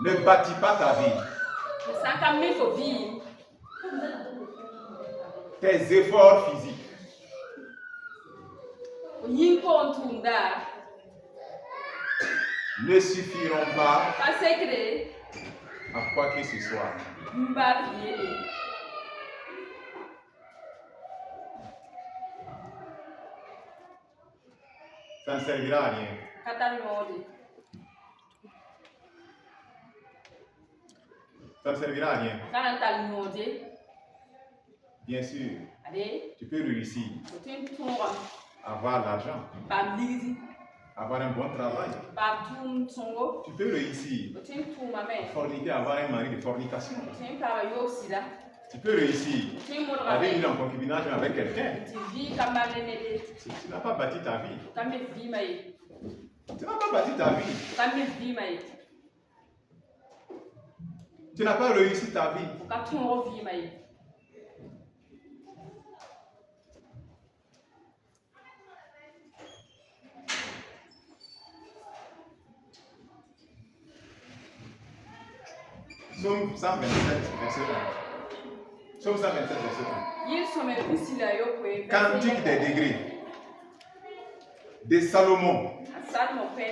Ne bâtis pas ta vie. Tes efforts physiques ne suffiront pas à quoi que ce soit. Ça ne servira à rien. Ça ne servira à rien. Bien sûr, tu peux réussir à avoir l'argent, avoir un bon travail. Tu peux réussir à forniquer, avoir un mari de fornication. Tu peux réussir à vivre en concubinage avec quelqu'un. Tu n'as pas bâti ta vie. Tu n'as pas bâti ta vie. Tu n'as pas réussi ta vie. Psaume 127, verset 1. Psaume 127, verset 1. Cantique des degrés de Salomon.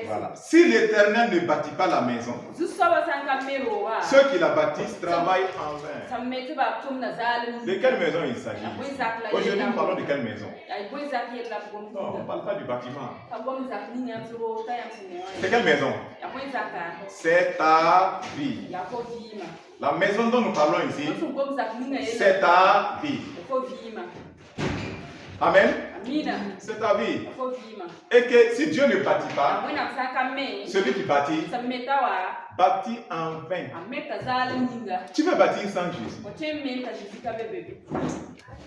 Voilà. Si l'Éternel ne bâtit pas la maison, ceux qui la bâtissent travaillent en vain. De quelle maison il s'agit? Aujourd'hui, nous parlons de quelle maison? Non, on ne parle pas du bâtiment. C'est quelle maison? C'est ta vie. La maison dont nous parlons ici, c'est ta vie. Amen. C'est ta vie. Et que si Dieu ne bâtit pas, celui qui bâtit, bâtit en vain. Tu veux bâtir sans Jésus?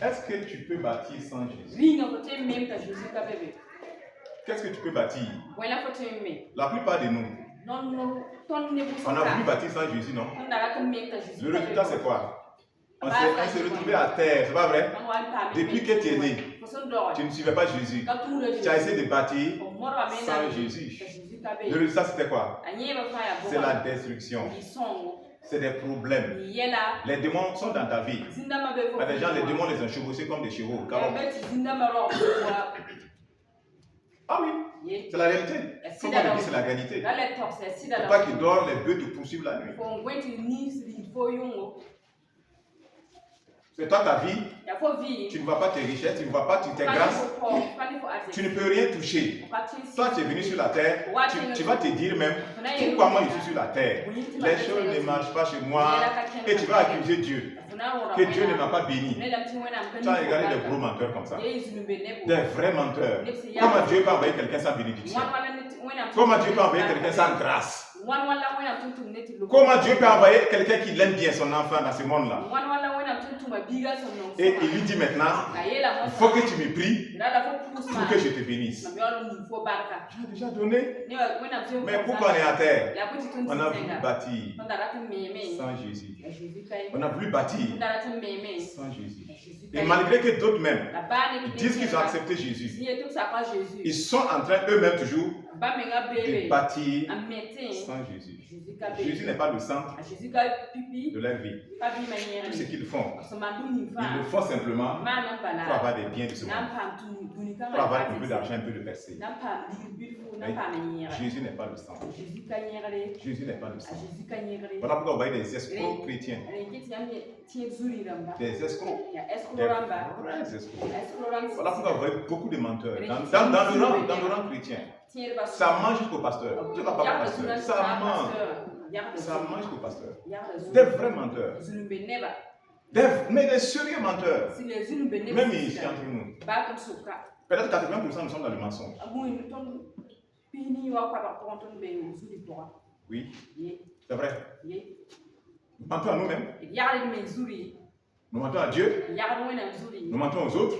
Est-ce que tu peux bâtir sans Jésus? Qu'est-ce que tu peux bâtir? La plupart de nous, on a voulu bâtir sans Jésus, non? Le résultat, c'est quoi? On s'est retrouvé à terre, c'est pas vrai? Depuis que tu es né, tu ne suivais pas Jésus. Tu as essayé de bâtir sans Jésus. Le résultat, c'était quoi? C'est la destruction. C'est des problèmes. Les démons sont dans ta vie. Les gens, les démons les ont chevauchés comme des chevaux. Ah oui, c'est la réalité. Comme on le dit, c'est la réalité. Faut pas qu'ils dorment, les bœufs te poursuivent la nuit. C'est toi ta vie, tu ne vois pas tes richesses, tu ne vois pas tes grâces, tu ne peux rien toucher. Toi tu es venu sur la terre, tu vas te dire même, pourquoi moi je suis sur la terre? Les choses ne marchent pas chez moi et tu vas accuser Dieu. Que Dieu ne m'a pas béni. Tu as regardé des gros menteurs comme ça. Des vrais menteurs. Comment Dieu peut envoyer quelqu'un sans bénédiction? Comment Dieu peut envoyer quelqu'un sans grâce? Comment Dieu peut envoyer quelqu'un qui l'aime bien son enfant dans ce monde-là? Et il lui dit maintenant, il faut que tu me pries pour que je te bénisse. Tu as déjà donné. Mais pourquoi on est à terre? On a voulu bâtir sans Jésus. On a voulu bâtir sans Jésus. Et malgré que d'autres même disent qu'ils ont accepté Jésus, ils sont en train eux-mêmes toujours de bâtir sans Jésus. Jésus n'est pas le centre de leur vie. Tout ce qu'ils font, ils le font simplement pour avoir des biens de ce monde, pour avoir un peu d'argent, un peu de percée. Jésus n'est pas le centre. Jésus n'est pas le centre. Voilà pourquoi on voit des escrocs chrétiens. Des escrocs. Des vrais escrocs. Voilà pourquoi on voit beaucoup de menteurs dans le rang chrétien. Ça mange jusqu'au pasteur. Tu ne vas pas au pasteur. Ça mange. Ça mange jusqu'au pasteur. Des vrais menteurs. Mais des sérieux menteurs. Même ici entre nous. Peut-être 80% nous sommes dans le mensonge. Oui. C'est vrai. Nous mentons à nous-mêmes. Nous mentons à Dieu. Nous mentons aux autres.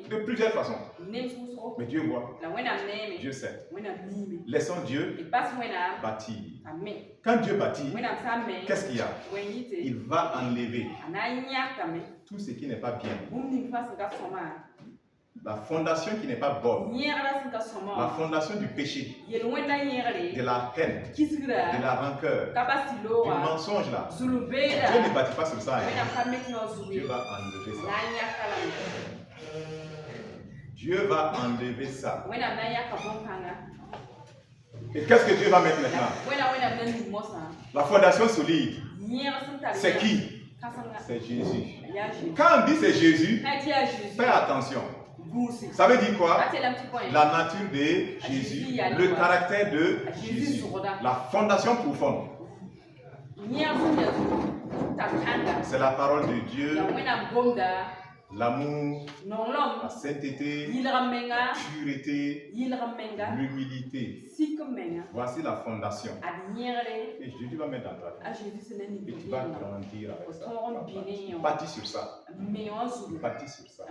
De plusieurs façons. Mais Dieu voit. Dieu sait. Laissons Dieu bâtir. Quand Dieu bâtit, qu'est-ce qu'il y a? Il va enlever tout ce qui n'est pas bien. La fondation qui n'est pas bonne, la fondation du péché, de la haine, de la rancœur, du mensonge là, Dieu ne bâtit pas sur ça. Dieu va enlever ça. Dieu va enlever ça. Et qu'est-ce que Dieu va mettre maintenant? La fondation solide. C'est qui? C'est Jésus. Quand on dit c'est Jésus, fais attention. Ça veut dire quoi? La nature de Jésus, le caractère de Jésus, la fondation profonde. C'est la parole de Dieu, l'amour, la sainteté, la pureté, l'humilité. Voici la fondation. Et Jésus va mettre dans ta vie. Et tu vas grandir avec ça. Bâtis sur ça. Bâtis sur ça.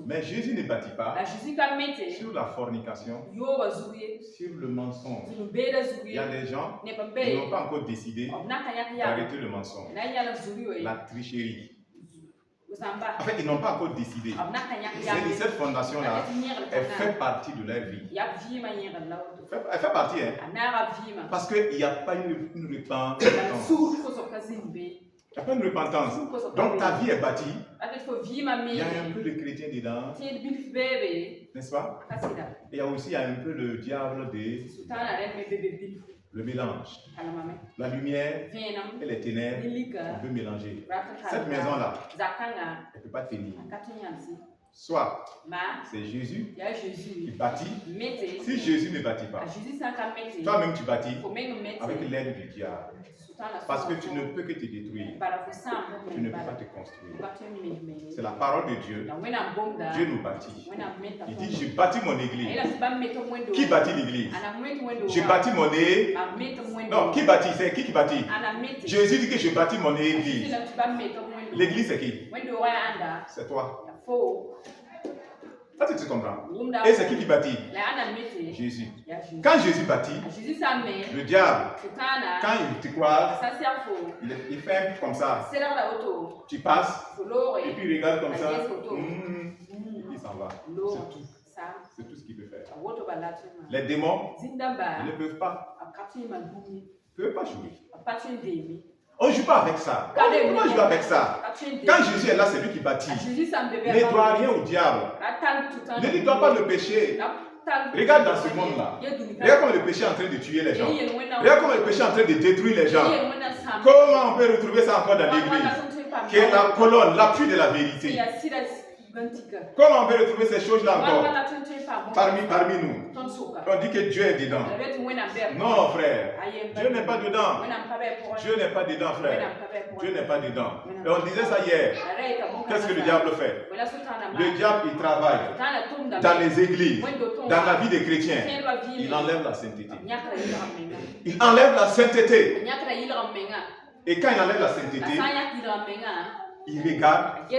Mais Jésus ne bâtit pas sur la fornication, sur le mensonge. Il y a des gens qui n'ont pas encore décidé d'arrêter le mensonge, la tricherie. En fait, ils n'ont pas encore décidé. Cette fondation-là, elle fait partie de leur vie. Elle fait partie, hein? Parce qu'il n'y a pas une repentance. Il n'y a pas une repentance. Donc ta vie est bâtie. Il y a un peu de chrétien dedans. N'est-ce pas? Et il y a aussi un peu le diable le mélange. La lumière et les ténèbres, on peut mélanger. Cette maison-là, elle ne peut pas tenir. Soit c'est Jésus qui bâtit. Si Jésus ne bâtit pas, toi-même tu bâtis avec l'aide du diable. Parce que tu ne peux que te détruire. Tu ne peux pas te construire. C'est la parole de Dieu. Dieu nous bâtit. Il dit, je bâtis mon église. Qui bâtit l'église? Je bâtis mon église. Non, qui bâtit? C'est qui bâtit? Jésus dit que je bâtis mon église. L'église c'est qui? C'est toi. Ça, tu comprends. Et c'est qui bâtit? Jésus. Quand Jésus bâtit, le diable, quand il te croise, il fait comme ça. Tu passes, et puis il regarde comme ça. Il s'en va. C'est tout. C'est tout ce qu'il peut faire. Les démons, ils ne peuvent pas. Ils ne peuvent pas jouer. On ne joue pas avec ça. Pourquoi jouer avec ça? Quand Jésus est là, c'est lui qui bâtit. Ne doit rien au diable. Ne lui doit pas le péché. Regarde dans ce monde-là. Regarde comment le péché est en train de tuer les gens. Regarde comment le péché est en train de détruire les gens. Comment on peut retrouver ça encore dans l'église? Qui est la colonne, l'appui de la vérité. Comment on peut retrouver ces choses-là encore parmi nous? On dit que Dieu est dedans. Non, frère. Dieu n'est pas dedans. Dieu n'est pas dedans, frère. Dieu n'est pas dedans. Et on disait ça hier. Qu'est-ce que le diable fait? Le diable, il travaille dans les églises, dans la vie des chrétiens. Il enlève la sainteté. Il enlève la sainteté. Et quand il enlève la sainteté, il regarde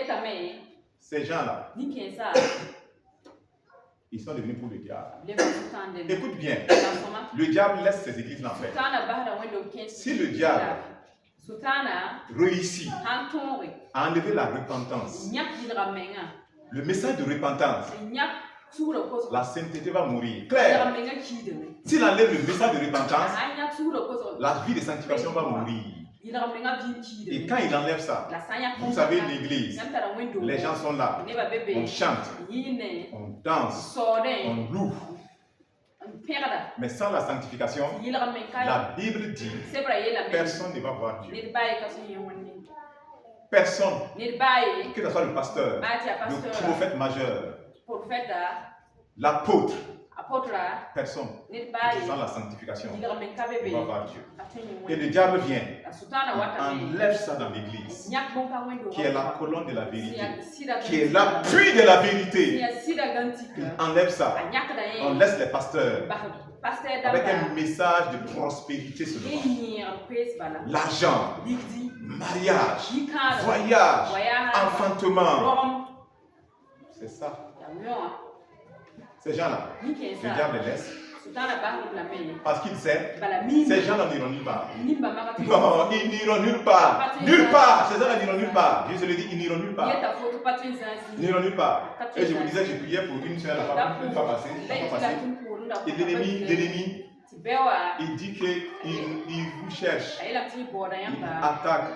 ces gens-là. Ils sont devenus pour le diable. Écoute bien, le diable laisse ses églises en fait. Si le diable réussit à enlever la repentance, le message de repentance, la sainteté va mourir. Claire. S'il enlève le message de repentance, la vie de sanctification va mourir. Et quand il enlève ça, vous savez, l'église, les gens sont là, on chante, on danse, on loue. Mais sans la sanctification, la Bible dit, personne ne va voir Dieu. Personne, que ce soit le pasteur, le prophète majeur, l'apôtre, personne, sans la sanctification, ne va voir Dieu. Et le diable vient, enlève ça dans l'église, qui est la colonne de la vérité, qui est l'appui de la vérité. Il enlève ça. On laisse les pasteurs avec un message de prospérité seulement. L'argent, mariage, voyage, enfantement. C'est ça. Ces gens-là, le diable les laisse. Parce qu'il sait, ces gens-là n'iront nulle part. Non, ils n'iront nulle part. Nulle part. Ces gens-là n'iront nulle part. Je le dis, ils n'iront nulle part. Ils n'iront nulle part. Et je vous disais, je priais pour une soeur une fois passée. Et l'ennemi, il dit qu'il vous cherche. Il attaque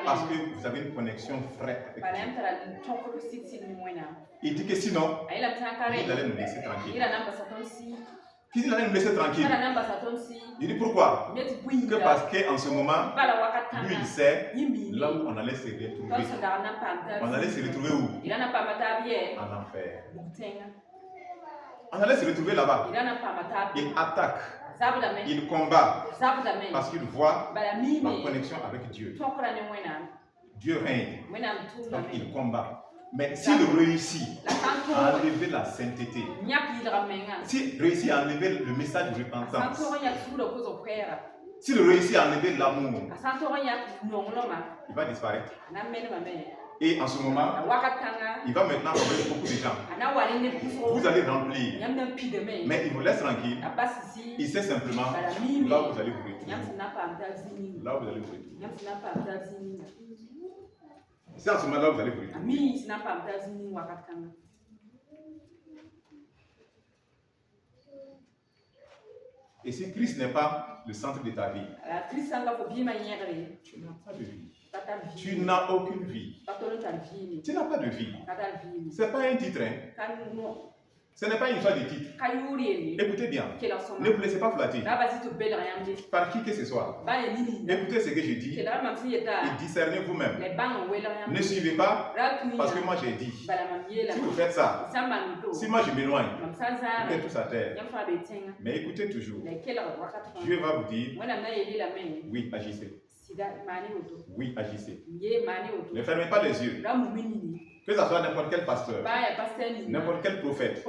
parce que vous avez une connexion vraie avec Dieu. Il dit que sinon, il allait nous laisser tranquille. Il allait nous laisser tranquille. Il dit pourquoi? Que parce qu'en ce moment, lui il sait là où on allait se retrouver. On allait se retrouver où? En enfer. On allait se retrouver là-bas. Il attaque. Il combat parce qu'il voit la connexion avec Dieu. Dieu règne. Donc il combat. Mais s'il réussit à enlever la sainteté, s'il réussit à enlever le message de repentance, s'il réussit à enlever l'amour, il va disparaître. Et en ce moment, il va maintenant enlever beaucoup de gens. Vous allez remplir, mais il vous laisse tranquille. Il sait simplement là où vous allez vous retrouver. Là où vous allez vous retrouver. C'est en ce moment-là où vous allez vous retrouver. Et si Christ n'est pas le centre de ta vie, tu n'as pas de vie. Tu n'as aucune vie. Tu n'as pas de vie. Ce n'est pas un titre. Ce n'est pas une histoire de titre. Écoutez bien. Ne vous laissez pas flatter par qui que ce soit. Écoutez ce que je dis. Et discernez vous-même. Ne suivez pas parce que moi j'ai dit. Si vous faites ça, si moi je m'éloigne, vous êtes tous à terre. Mais écoutez toujours. Dieu va vous dire, oui, agissez. Oui, agissez. Ne fermez pas les yeux. Que ce soit n'importe quel pasteur, n'importe quel prophète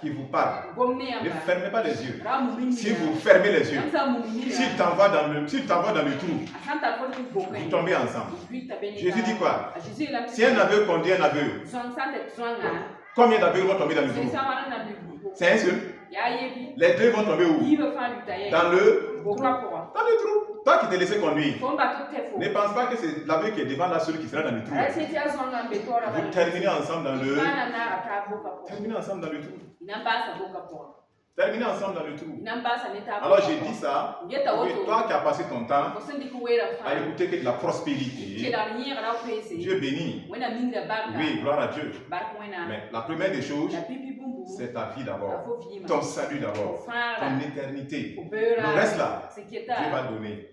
qui vous parle, ne fermez pas les yeux. Si vous fermez les yeux, s'il t'envoie dans le trou, vous tombez ensemble. Jésus dit quoi? Si un aveugle conduit un aveugle, combien d'aveugles vont tomber dans le trou? C'est un seul. Les deux vont tomber où? Dans le trou. Toi qui t'es laissé conduire, ne pense pas que c'est l'aveugle qui est devant la seule qui sera dans le trou. Vous terminez ensemble dans le trou. Terminez ensemble dans le trou. Terminez ensemble dans le trou. Alors j'ai dit ça, que toi qui as passé ton temps à écouter que de la prospérité, Dieu bénit. Oui, gloire à Dieu. Mais la première des choses, c'est ta vie d'abord, ton salut d'abord, ton éternité. Le reste là, Dieu va donner.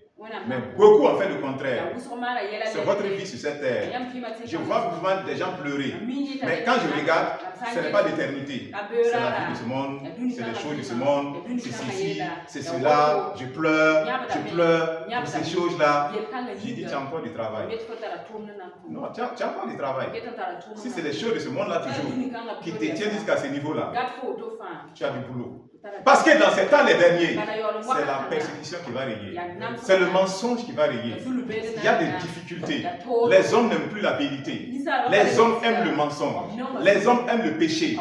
Mais beaucoup ont fait le contraire. C'est votre vie sur cette terre. Je vois souvent des gens pleurer. Mais quand je regarde, ce n'est pas l'éternité. C'est la vie de ce monde, c'est les choses de ce monde, c'est ceci, c'est cela. Je pleure pour ces choses-là. J'ai dit, tu as encore du travail. Non, tu as encore du travail. Si c'est les choses de ce monde-là toujours qui te tiennent jusqu'à ce niveau-là, tu as du boulot. Parce que dans ces temps les derniers, c'est la persécution qui va régner. C'est le mensonge qui va régner. Il y a des difficultés. Les hommes n'aiment plus la vérité. Les hommes aiment le mensonge. Les hommes aiment le péché.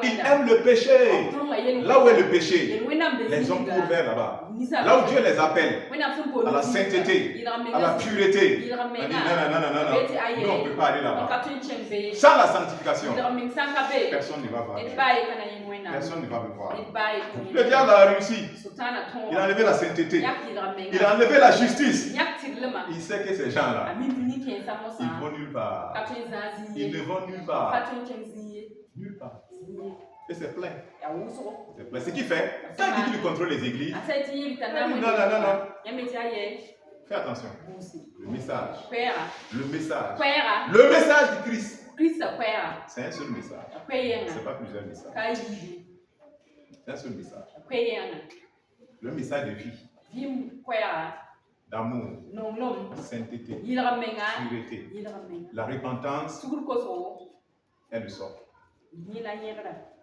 Ils aiment le péché. Là où est le péché, les hommes courent vers là-bas. Là où Dieu les appelle à la sainteté, à la pureté. On dit non. Nous, on ne peut pas aller là-bas. Sans la sanctification, personne ne va voir. Personne ne va me voir. Le diable a réussi. Il a enlevé la sainteté. Il a enlevé la justice. Il sait que ces gens-là, ils vont nulle part. Ils ne vont nulle part. Nulle part. Et c'est plein. C'est plein. Ce qui fait, quand il dit qu'il contrôle les églises, non. Fais attention. Le message. Le message du Christ. C'est un seul message. Ce n'est pas plusieurs messages. C'est un seul message. Le message de vie. D'amour. Sainteté. Pureté. La repentance est le sort.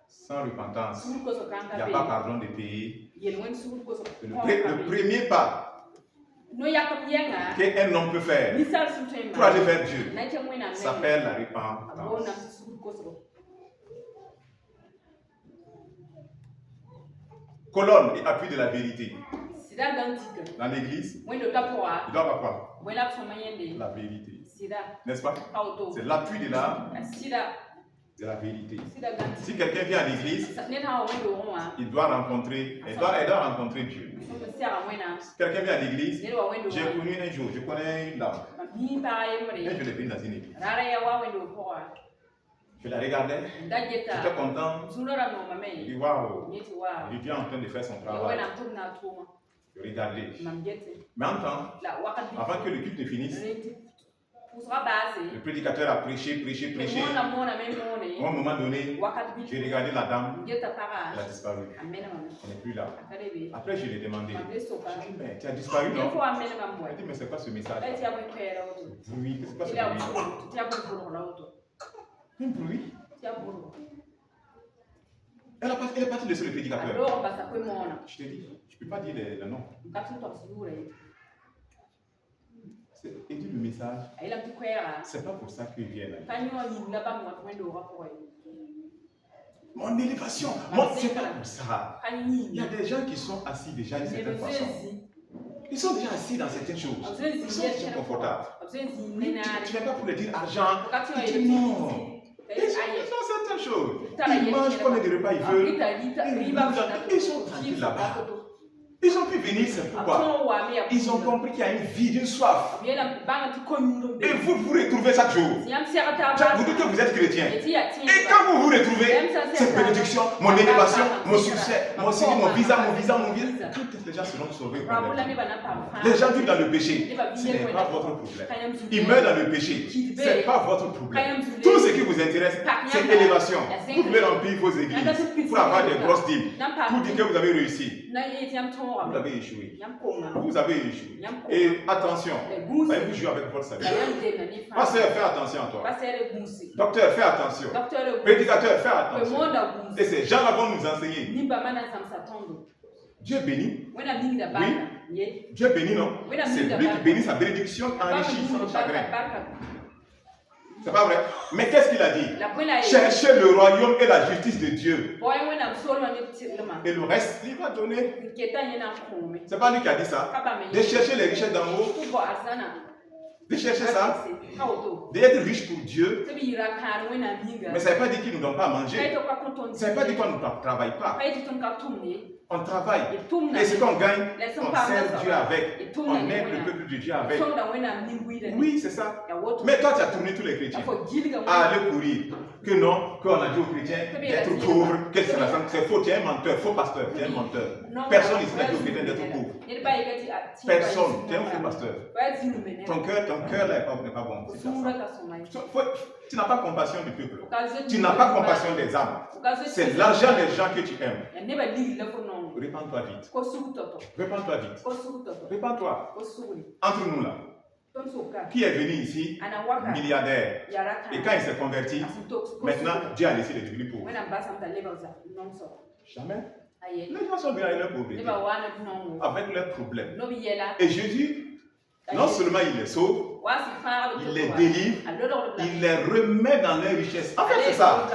Sans repentance, il n'y a pas pardon de pays. Le premier pas qu'un homme peut faire pour aller vers Dieu s'appelle la repentance. colonne et appui de la vérité. Dans l'église, il doit avoir quoi? La vérité. N'est-ce pas? C'est l'appui de la vérité. Si quelqu'un vient à l'église, il doit rencontrer Dieu. Si quelqu'un vient à l'église, j'ai connu un jour, je connais une dame. Et je l'ai vue dans une église. Je la regardais, j'étais content. Je dis waouh, Dieu est en train de faire son travail. Je regardais. Mais en temps, avant que le culte ne finisse, le prédicateur a prêché. À un moment donné, j'ai regardé la dame, elle a disparu. Elle n'est plus là. Après, je lui ai demandé, j'ai dit, mais tu as disparu, non? Elle a dit, mais c'est quoi ce message? Bruit, c'est quoi ce bruit? Un bruit? Elle est partie laisser le prédicateur. Je te dis, je ne peux pas dire le nom. Et dit le message, c'est pas pour ça qu'ils viennent. Mon élévation, c'est pas pour ça. Il y a des gens qui sont assis déjà d'une certaine façon. Ils sont déjà assis dans certaines choses. Ils sont déjà confortables. Tu ne viens pas pour leur dire argent. Tu dis non. Ils sont certaines choses. Ils mangent combien de repas ils veulent. Ils sont tranquilles là-bas. Ils ont pu venir, c'est pourquoi ils ont compris qu'il y a une vie, une soif. Et vous vous retrouvez chaque jour. Vous dites que vous êtes chrétien. Et quand vous vous retrouvez, cette bénédiction, mon élévation, mon succès, mon visa. Quand les gens seront sauvés, les gens vivent dans le péché. Ce n'est pas votre problème. Ils meurent dans le péché. Ce n'est pas votre problème. Tout ce qui vous intéresse, c'est l'élévation. Vous pouvez remplir vos églises pour avoir des grosses deals. Pour dire que vous avez réussi. Vous avez échoué. Vous avez échoué. Et attention, vous jouez avec votre salut. Pasteur, fais attention à toi. Docteur, fais attention. Prédicateur, fais attention. Et ces gens-là vont nous enseigner. Dieu bénit. Oui. Dieu bénit, non? C'est lui qui bénit sa bénédiction enrichie sans chagrin. C'est pas vrai? Mais qu'est-ce qu'il a dit? Cherchez le royaume et la justice de Dieu. Et le reste, il va donner. C'est pas lui qui a dit ça. De chercher les richesses d'en haut. De chercher ça. D'être riche pour Dieu. Mais ça ne veut pas dire qu'il ne nous donne pas à manger. Ça ne veut pas dire qu'on ne travaille pas. On travaille. Et ce qu'on gagne, on sert Dieu avec. On aide le peuple de Dieu avec. Oui, c'est ça. Mais toi, tu as tourné tous les chrétiens à aller courir. Que non, qu'on a dit aux chrétiens d'être pauvres. C'est faux, tu es un menteur, faux pasteur, tu es un menteur. Personne ici n'a dit aux chrétiens d'être pauvres. Personne, tu es un faux pasteur. Ton cœur là n'est pas bon. Tu n'as pas compassion du peuple. Tu n'as pas compassion des âmes. C'est l'argent des gens que tu aimes. Répands-toi vite. Répands-toi vite. Répands-toi. Entre nous là. Qui est venu ici, milliardaire, et quand il s'est converti, maintenant Dieu a laissé les devenir pauvres. Jamais. Les gens sont venus avec leur pauvreté, avec leurs problèmes. Et Jésus, non seulement il les sauve, il les délivre, il les remet dans leur richesse. En fait, c'est ça.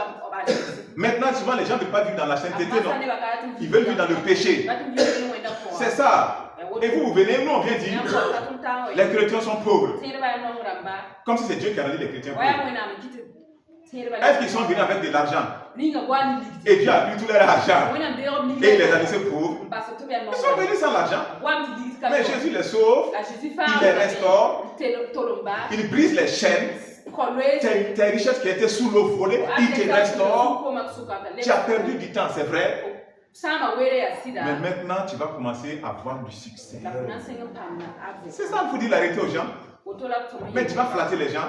Maintenant, souvent, les gens ne veulent pas vivre dans la sainteté, non? Ils veulent vivre dans le péché. C'est ça. Et vous venez, nous on vient dire les chrétiens sont pauvres. Comme si c'est Dieu qui a rendu les chrétiens pauvres. Est-ce qu'ils sont venus avec de l'argent? Et Dieu a pris tout leur argent et il les a laissés pauvres. Ils sont venus sans l'argent. Mais Jésus les sauve, il les restaure, il brise les chaînes. Tes richesses qui étaient sous l'eau volée, il te restaure. Tu as perdu du temps, c'est vrai. Mais maintenant, tu vas commencer à avoir du succès. C'est ça qu'il faut dire la vérité aux gens. Mais tu vas flatter les gens.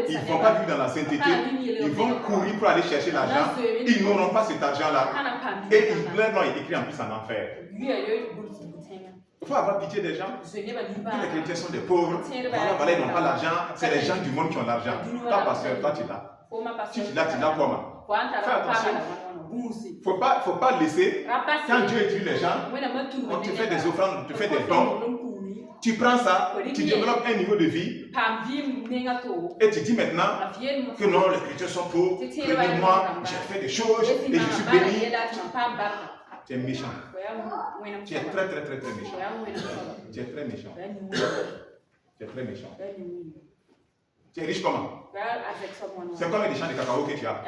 Ils ne vont pas vivre dans la sainteté. Ils vont courir pour aller chercher l'argent. Ils n'auront pas cet argent-là. Et leur nom est écrit en plus en enfer. Il faut avoir pitié des gens. Tous les chrétiens sont des pauvres. Voilà, ils n'ont pas l'argent. C'est les gens du monde qui ont l'argent. Toi, pasteur, toi, tu l'as. Si tu l'as, tu l'as comment? Fais attention. Il ne faut pas laisser. Quand Dieu utilise les gens, on te fait des offrandes, on te fait des dons. Tu prends ça, tu développes un niveau de vie. Et tu dis maintenant que non, les chrétiens sont pauvres. Prenez-moi, j'ai fait des choses et je suis béni. Tu es méchant. Tu es très méchant. Tu es très méchant. Tu es très méchant. Tu es riche comment? C'est combien de champs de cacao que tu as?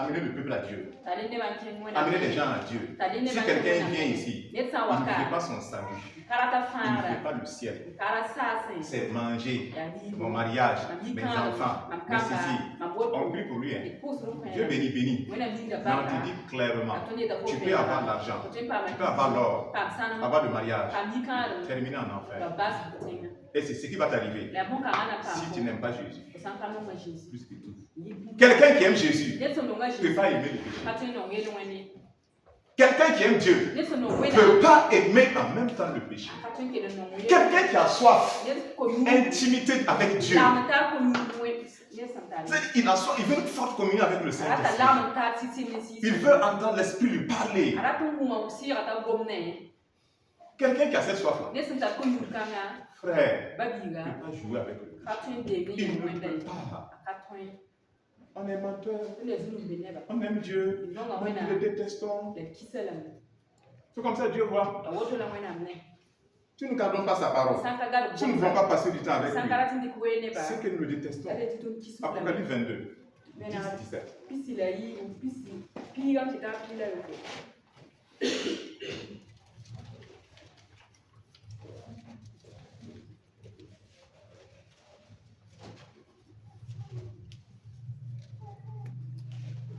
Amener le peuple à Dieu. Amener les gens à Dieu. Si quelqu'un vient ici, il ne fait pas son salut. Il ne fait pas le ciel. C'est manger, mon mariage, mes enfants, mes ceci. On prie pour lui. Hein. Dieu bénit. Mais on te dit clairement, tu peux avoir l'argent, tu peux avoir l'or, avoir le mariage, terminer en enfer. Et c'est ce qui va t'arriver si tu n'aimes pas Jésus. Plus que tout. Quelqu'un qui aime Jésus ne peut pas aimer le péché. Quelqu'un qui aime Dieu ne peut pas aimer en même temps le péché. Quelqu'un qui a soif, intimité avec Dieu, il veut une forte communion avec le Saint-Esprit. Il veut entendre l'Esprit lui parler. Quelqu'un qui a cette soif-là, frère, il ne peut pas jouer avec le péché. Il ne peut pas. On est menteur, on aime Dieu, nous le détestons. C'est comme ça Dieu voit. Si nous ne gardons pas sa parole, si nous ne voulons pas passer du temps avec lui, c'est que nous le détestons. Apocalypse 22, 10-17.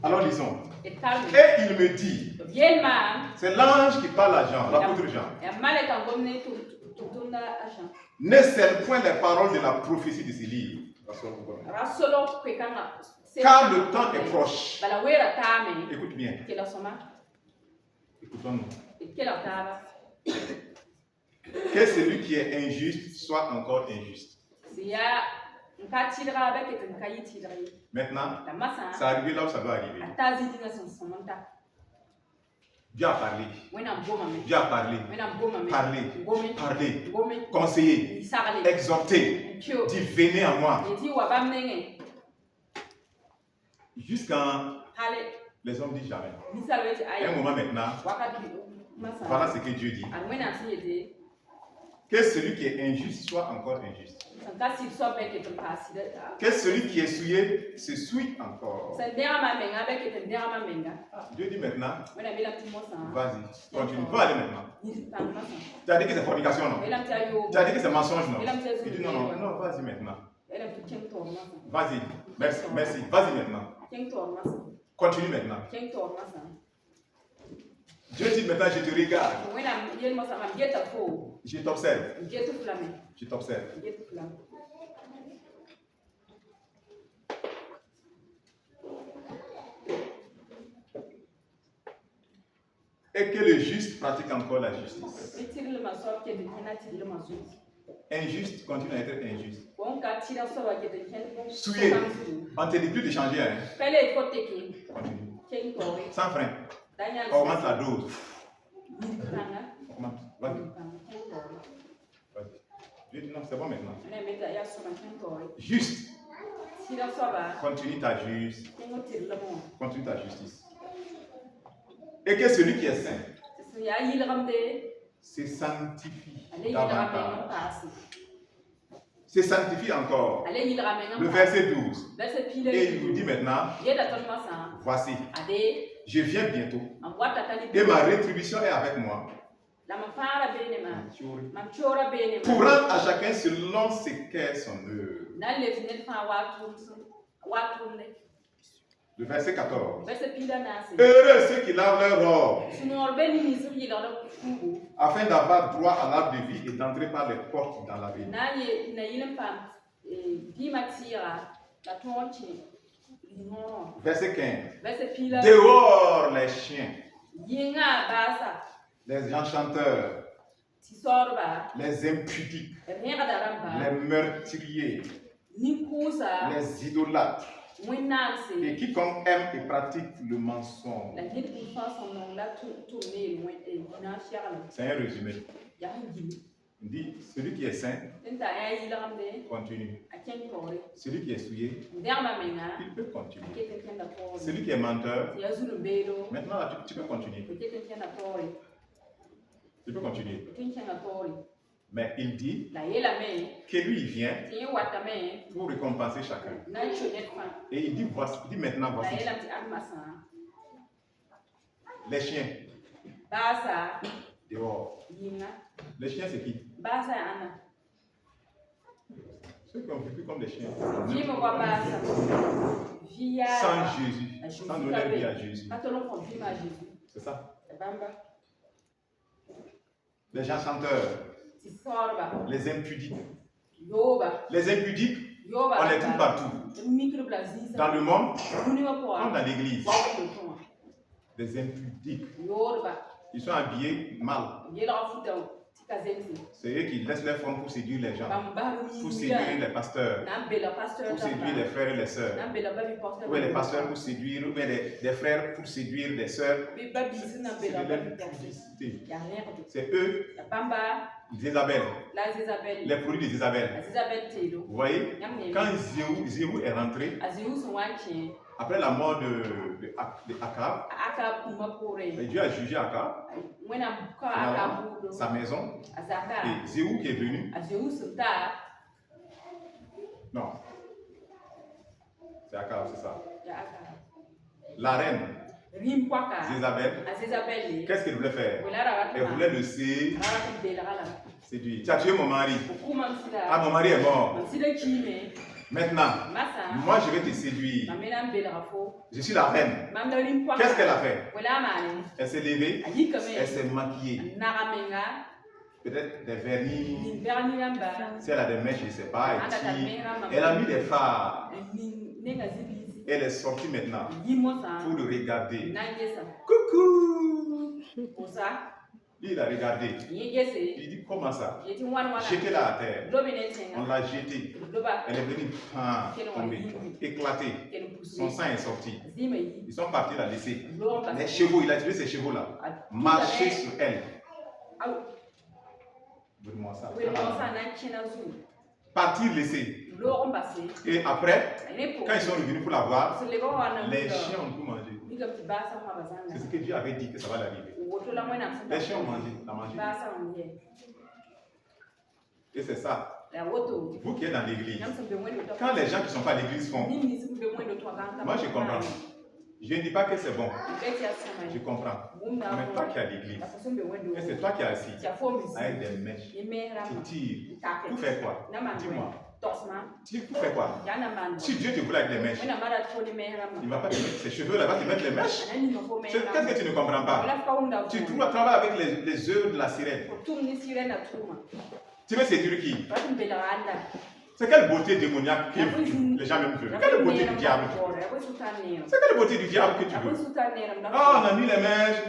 Alors lisons. Et il me dit, c'est l'ange qui parle à Jean, l'apôtre Jean. Ne scelle point les paroles de la prophétie de ces livres. Car le temps est proche. Écoute bien. Écoutons-nous. Que celui qui est injuste soit encore injuste. Maintenant, ça arrive là où ça doit arriver. Dieu a parlé. Dieu a parlé. Parler. Conseiller. Exhorter. Dit venez à moi. Jusqu'à les hommes disent jamais. Un moment maintenant, voilà ce que Dieu dit. Que celui qui est injuste soit encore injuste. Que celui qui est souillé se souille encore. Dieu dit maintenant, vas-y, continue. Va aller maintenant. Tu as dit que c'est fornication, non? Tu as dit que c'est mensonge, non? Il dit non, vas-y maintenant. Vas-y, merci, vas-y maintenant. Continue maintenant. Dieu dit maintenant, je te regarde. Je t'observe. Je t'observe. Et que le juste pratique encore la justice. Injuste continue à être injuste. Souillé. On ne te dit plus de changer. Hein. Continue. Sans frein. Augmente la dose. Augmente. Vas-y. Dieu dit non, c'est bon maintenant. Juste. Continue ta justice. Continue ta justice. Et que celui qui est saint se sanctifie davantage. Se sanctifie encore. Le verset 12. Et il vous dit maintenant, voici, je viens bientôt. Et ma rétribution est avec moi. Pour rendre à chacun selon ce qu'est son œuvre. Le verset 14. Heureux ceux qui lavent leur robe, afin d'avoir droit à l'arbre de vie et d'entrer par les portes dans la vie. Verset 15. Dehors les chiens, les enchanteurs, les impudiques, les meurtriers, les idolâtres, et quiconque aime et pratique le mensonge. C'est un résumé. Il dit, celui qui est saint, continue. Celui qui est souillé, il peut continuer. Celui qui est menteur, maintenant là, tu peux continuer. Tu peux continuer. Mais il dit que lui, il vient pour récompenser chacun. Et il dit, maintenant, voici. Les chiens. Dehors. Les chiens, c'est qui? Ceux qui ont vécu comme des chiens. Sans Jésus. Sans donner la vie à Jésus. C'est ça. Les gens chanteurs. Les impudiques. Les impudiques, on les trouve partout. Dans le monde, comme dans l'église. Les impudiques. Ils sont habillés mal. C'est eux qui laissent leur forme pour séduire les gens, pour séduire les pasteurs, pour séduire les frères et les sœurs. Ou les pasteurs pour séduire, ou bien des frères pour séduire les sœurs. C'est de l'impudicité. C'est eux, Jézabel, les produits de Jézabel. Vous voyez, quand Jéhu est rentré, après la mort de Akab, Dieu a jugé Akab, sa maison, et Jéhu qui est venu. Non, c'est Akab, c'est ça. La reine, Jézabel, qu'est-ce qu'elle voulait faire? Elle voulait le séduire. Tu as tué mon mari. Ah, mon mari est mort. Maintenant, moi je vais te séduire. Je suis la reine. Qu'est-ce qu'elle a fait? Elle s'est levée, elle s'est maquillée. Peut-être des vernis. Si elle a des mèches, je ne sais pas. Elle a mis des fards. Elle est sortie maintenant pour le regarder. Coucou! Il a regardé. Il dit comment ça? Jetez-la à terre. On l'a jetée. Elle est venue tomber, éclater. Son sang est sorti. Ils sont partis la laisser. Les chevaux, il a tiré ces chevaux-là. Marcher sur elle. Donne-moi ça. Partir laisser. Et après, quand ils sont revenus pour la voir, les chiens ont tout mangé. C'est ce que Dieu avait dit que ça va l'arriver. Les chiens ont mangé, la mangé. Et c'est ça. Vous qui êtes dans l'église, quand les gens qui ne sont pas à l'église font, moi je comprends. Je ne dis pas que c'est bon. Je comprends. Mais toi qui es à l'église, et c'est toi qui es assis, avec des mèches, tu tires. Pour faire quoi? Dis-moi. Pour faire quoi? Si Dieu te voulait avec des mèches, il ne va pas te mettre ses cheveux là, il va te mettre les mèches. Qu'est-ce que tu ne comprends pas? Tu travailles avec les œufs de la sirène. Tu veux séduire qui? C'est quelle beauté démoniaque que les gens même veulent? Quelle beauté du diable? C'est quelle beauté du diable que tu veux? Ah, on a mis les mèches,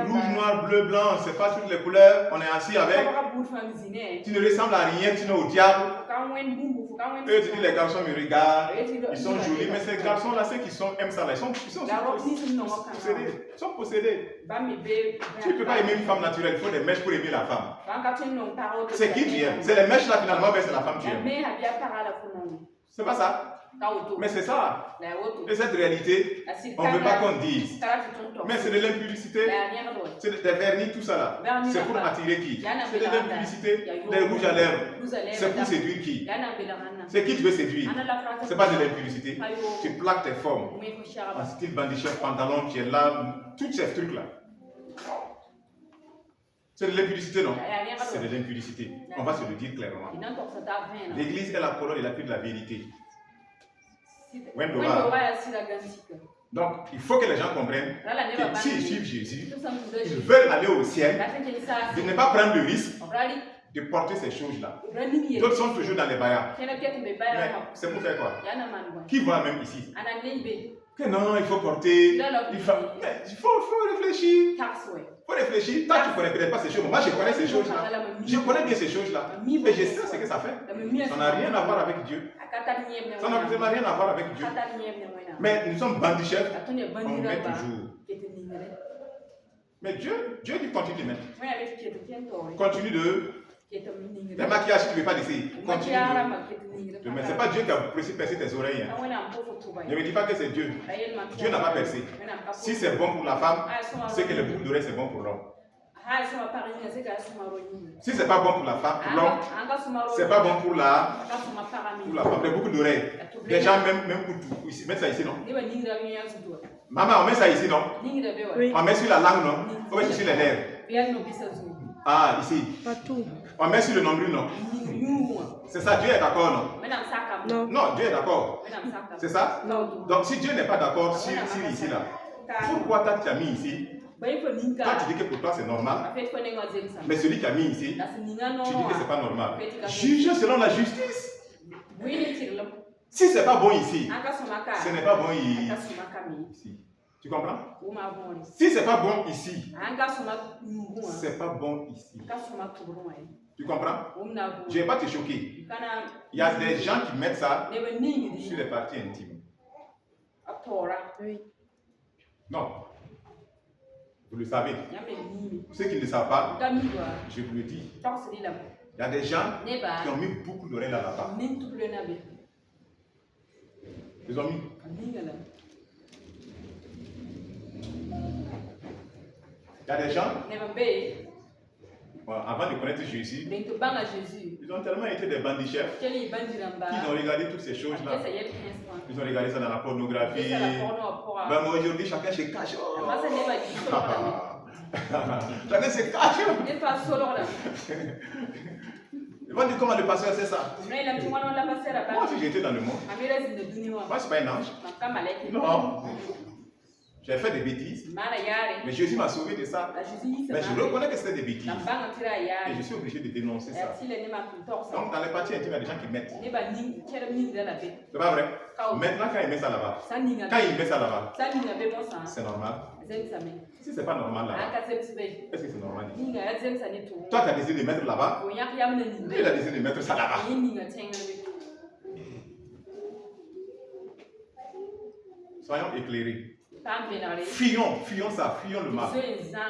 rouge, noir, bleu, blanc, c'est pas toutes les couleurs, on est assis avec. Tu ne ressembles à rien, tu es au diable. Eux, tu dis, les garçons me regardent, ils sont jolis, mais ces garçons-là, ceux qui aiment ça, là, ils sont possédés. Ils sont possédés. Tu ne peux pas aimer une femme naturelle, il faut des mèches pour aimer la femme. C'est qui tu aimes? C'est les mèches là finalement, mais c'est la femme que tu aimes. C'est pas ça. Mais c'est ça. Et cette réalité, on ne veut pas qu'on dise. Mais c'est de l'impudicité. C'est des vernis, tout ça là. C'est pour attirer qui? C'est de l'impudicité. Des rouges à lèvres. C'est pour séduire qui? C'est qui tu veux séduire? C'est pas de l'impudicité. Tu plaques tes formes. En style bandichef, pantalon, tu es là. Tous ces trucs là. C'est de l'impudicité, non? C'est de l'impudicité. On va se le dire clairement. L'église est la colonne et l'appui de la vérité. Donc, il faut que les gens comprennent que s'ils suivent Jésus, ils veulent aller au ciel, de ne pas prendre le risque de porter ces choses-là. D'autres sont toujours dans les baillards. Mais c'est pour faire quoi? Qui voit même ici? Que non, il faut porter. Il faut réfléchir. Il faut réfléchir. Toi, tu ne connais peut-être pas ces choses. Moi, je connais ces choses-là. Je connais bien ces choses-là. Et je sais ce que ça fait. Ça n'a rien à voir avec Dieu. Ça n'a rien à voir avec Dieu. Mais nous sommes bandits chefs. On met toujours. Mais Dieu dit continue de mettre. Continue de Le maquillage, si tu ne veux pas laisser, continue. Mais ce n'est pas Dieu qui a percé tes oreilles. Hein. Ne me dis pas que c'est Dieu. Dieu n'a pas percé. Si c'est bon pour la femme, c'est que le boucle d'oreille, c'est bon pour l'homme. Si ce n'est pas bon pour la femme, pour l'homme, ce n'est pas bon pour la femme. Les boucles d'oreilles. Les gens même pour tout. Ici, mettre ça ici, non? Maman, on met ça ici, non? Oui. On met sur la langue, non? On met sur les lèvres. Ah, ici. Partout. On met sur le nombril, non? C'est ça, Dieu est d'accord, non? Non, Dieu est d'accord. C'est ça? Non. Donc, si Dieu n'est pas d'accord sur ici, là, pourquoi tu as mis ici? Toi, tu dis que pour toi c'est normal, mais celui qui a mis ici, tu dis que c'est pas normal. Juge selon la justice. Si c'est pas bon ici, ce n'est pas bon ici. Tu comprends? Si c'est pas bon ici, c'est pas bon ici. Tu comprends? Je ne vais pas te choquer. Il y a des gens qui mettent ça sur les parties intimes. Non. Vous le savez. Ceux qui ne le savent pas, je vous le dis. Il y a des gens qui ont mis beaucoup d'oreilles là-bas. Ils ont mis. Il y a des gens, avant de connaître Jésus, ils ont tellement été des bandits chefs qu'ils ont regardé toutes ces choses-là. Ils ont regardé ça dans la pornographie. Même aujourd'hui, chacun se cache. Chacun se cache. Ils vont dire comment le pasteur c'est ça. Moi aussi j'étais dans le monde. Moi je ne suis pas un ange. Non. J'ai fait des bêtises. Mais Jésus m'a sauvé de ça. Mais je reconnais que c'était des bêtises. Et je suis obligé de dénoncer ça. Donc dans les parties intimes, il y a des gens qui mettent. C'est pas vrai? Maintenant quand il met ça là-bas, c'est normal. Si c'est pas normal là-bas, est-ce que c'est normal? Toi tu as décidé de mettre là-bas, lui il a décidé de mettre ça là-bas. Soyons éclairés. Fuyons ça, fuyons le mal. Il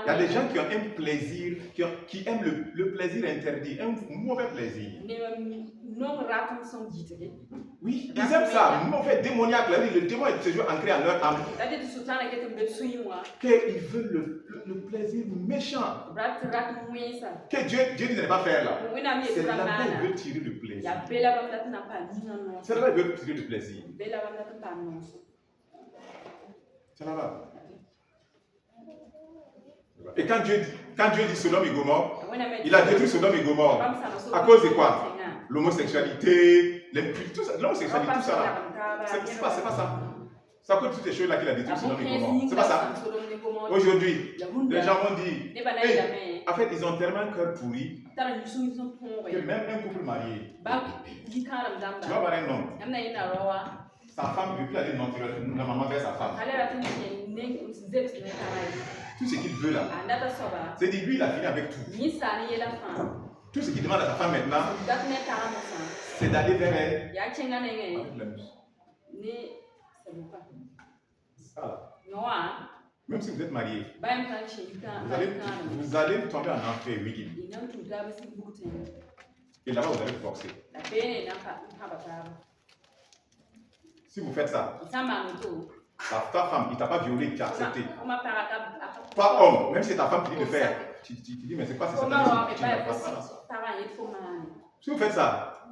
y a des gens qui ont un plaisir, qui aiment le plaisir interdit, un mauvais plaisir. Oui, ils aiment ça, mauvais démoniaque. Le démon est toujours ancré en leur âme. Qu'ils veulent le plaisir méchant. Que Dieu ne va pas faire là. C'est là-bas qu'il veut tirer le plaisir. C'est là-bas qu'il veut tirer le plaisir. C'est là-bas. Et quand Dieu dit Sodome et Gomorrhe, il a détruit Sodome et Gomorrhe. À cause de quoi? L'homosexualité, l'homosexualité, tout ça là. C'est pas ça. C'est à cause de toutes ces choses-là qu'il a détruit Sodome et Gomorrhe. C'est pas ça. Aujourd'hui, les gens vont dire, hey, en fait, ils ont tellement un cœur pourri que même un couple marié, tu vas voir un homme. Sa femme, depuis la maman vers sa femme. Tout ce qu'il veut là, c'est dire lui il a fini avec tout. Tout ce qu'il demande à sa femme maintenant, c'est d'aller vers elle. Même si vous êtes marié, vous allez tomber en enfer, oui. Et là-bas vous allez vous forcer. Si vous faites ça, ta femme, il ne t'a pas violé, tu as accepté. Toi, homme, même si c'est ta femme qui dit de faire, tu dis, mais c'est quoi, c'est ça? Si vous faites ça,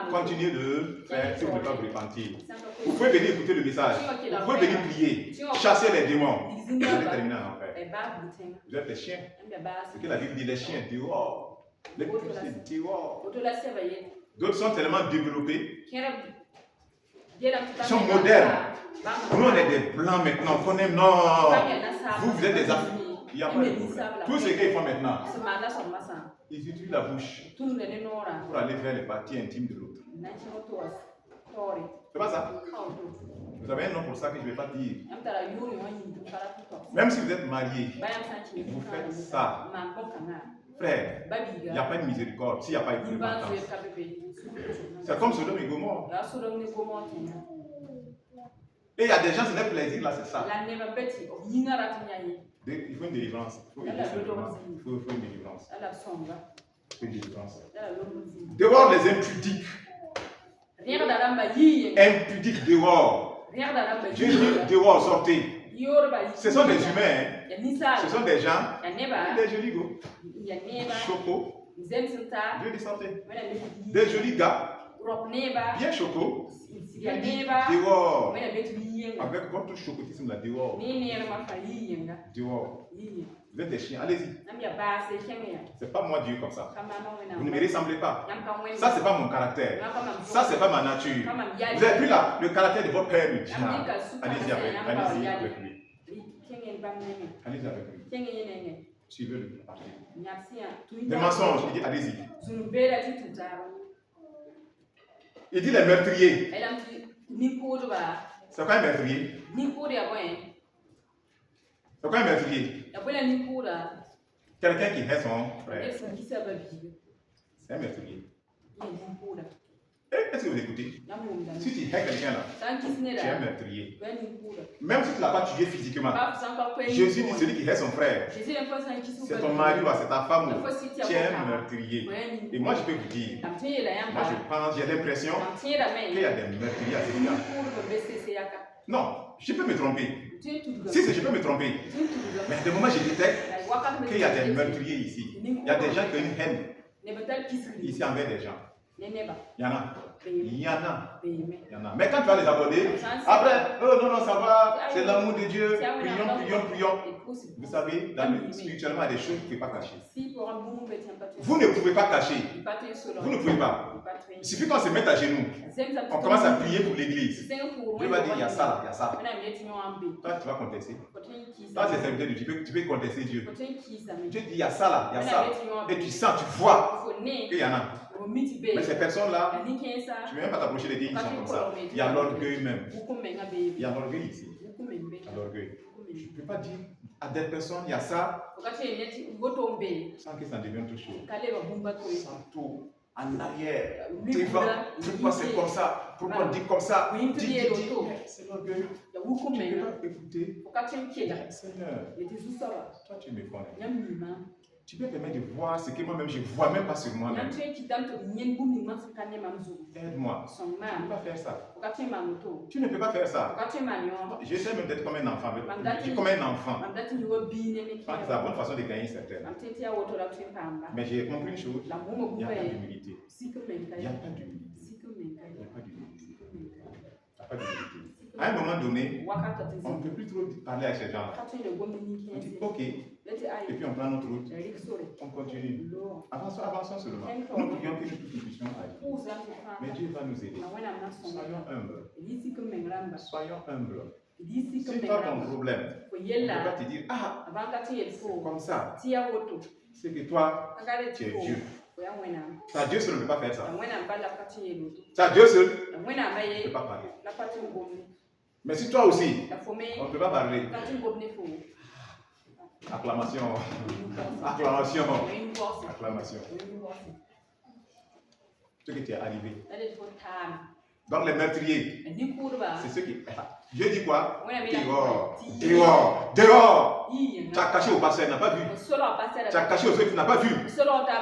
continuez de faire si vous ne voulez pas vous repentir. Vous pouvez venir écouter le message, vous pouvez venir prier, chasser les démons. Vous allez terminer en enfer. Vous êtes les chiens. C'est que la Bible dit les chiens dehors. Les petits dehors. D'autres sont tellement développés. Ils sont modernes. Nous, on est des blancs maintenant. On connaît, non. Vous êtes des Africains. Il n'y a pas de problème. Tout ce qu'ils font maintenant, ils utilisent la bouche pour aller vers les parties intimes de l'autre. C'est pas ça? Vous avez un nom pour ça que je ne vais pas dire. Même si vous êtes marié, vous faites ça. Frère, il n'y a pas de miséricorde s'il n'y a pas de repentance. C'est comme Sodome et Gomorrhe. Et il y a des gens, c'est leur plaisir là, c'est ça. Il faut une délivrance. Il faut une délivrance. Dehors les impudiques. Impudiques dehors. Dieu dit dehors, sortez. Ce sont des humains. Hein. Ce sont des gens. Des jolis gars. Choco. Dieu dit sortez. Des jolis gars. Bien choco. Dehors. Avec votre chocotisme là, dehors. Dehors. Vous êtes des chiens, allez-y. C'est pas moi Dieu comme ça. Vous ne me ressemblez pas. Ça, c'est pas mon caractère. Ça, c'est pas ma nature. Vous avez vu là, le caractère de votre père, le diable. Allez-y avec lui. Allez-y avec lui. Suivez-le. Des mensonges, il dit allez-y. Il dit les meurtriers. C'est quoi un meurtrier? C'est quoi un meurtrier? Quelqu'un qui hait son frère. C'est un meurtrier. Est-ce que vous écoutez? Si tu hais quelqu'un là, tu es un meurtrier. Même si tu ne l'as pas tué physiquement, Jésus dit celui qui hait son frère, c'est ton mari ou c'est ta femme, tu es un meurtrier. Et moi je peux vous dire, moi je pense, j'ai l'impression qu'il y a des meurtriers à ce gars. Non, je peux me tromper. Si je peux me tromper, mais de moment je détecte qu'il y a des meurtriers ici. Il y a des gens qui ont une haine ici envers des gens. Il y en a. Il y en a. Il y en a. Mais quand tu vas les aborder, après, oh non, non, ça va, c'est l'amour de Dieu, prions, prions, prions. Vous savez, spirituellement, il y a des choses que vous ne pouvez pas cacher. Vous ne pouvez pas cacher. Vous ne pouvez pas. Il suffit qu'on se mette à genoux. On commence à prier pour l'église. Dieu va dire, il y a ça, il y a ça. Toi, tu vas contester. Toi, c'est serviteur de Dieu, tu peux contester Dieu. Dieu dit, il y a ça là, il y a ça. Et tu sens, tu vois qu'il y en a. Mais ces personnes-là, tu ne peux même pas t'approcher des gens qui sont comme ça. Il y a l'orgueil même. Il y a l'orgueil ici. Il y a l'orgueil. Je ne peux pas dire à des personnes, il y a ça, sans que ça devienne tout chaud. Sans tout. En arrière, devant, pourquoi c'est comme ça, pourquoi on dit comme ça, dis, c'est l'orgueil. Tu ne peux pas écouter. Seigneur, toi tu me connais. Tu peux permettre de voir ce que moi-même je ne vois même pas sur moi-même. Aide-moi. Tu ne peux pas faire ça. Tu ne peux pas faire ça. J'essaie même d'être comme un enfant. Je suis comme un enfant. C'est la bonne façon de gagner certaines. Mais j'ai compris une chose. Il n'y a pas d'humilité. Il n'y a pas d'humilité. Il n'y a pas d'humilité. Il n'y a pas d'humilité. À un moment donné, on ne peut plus trop parler à ces gens-là. On dit ok, et puis on prend notre route, on continue. Avançons seulement. Nous prions que nous puissions agir. Mais Dieu va nous aider. Soyons humbles. Soyons humbles. Si tu as ton problème, on ne peut pas te dire ah, c'est comme ça. C'est que toi, tu es Dieu. Ça, Dieu seul ne peut pas faire ça. Ça, Dieu seul ne peut pas parler. Mais si toi aussi, on ne peut pas parler. Acclamation. Acclamation. Acclamation. Ce qui t'est arrivé. Donc les meurtriers, c'est ce qui... Dieu dit quoi? Dehors. Dehors. Dehors. Tu as caché au passé, tu n'as pas vu. Tu as caché au fait, tu n'as pas vu.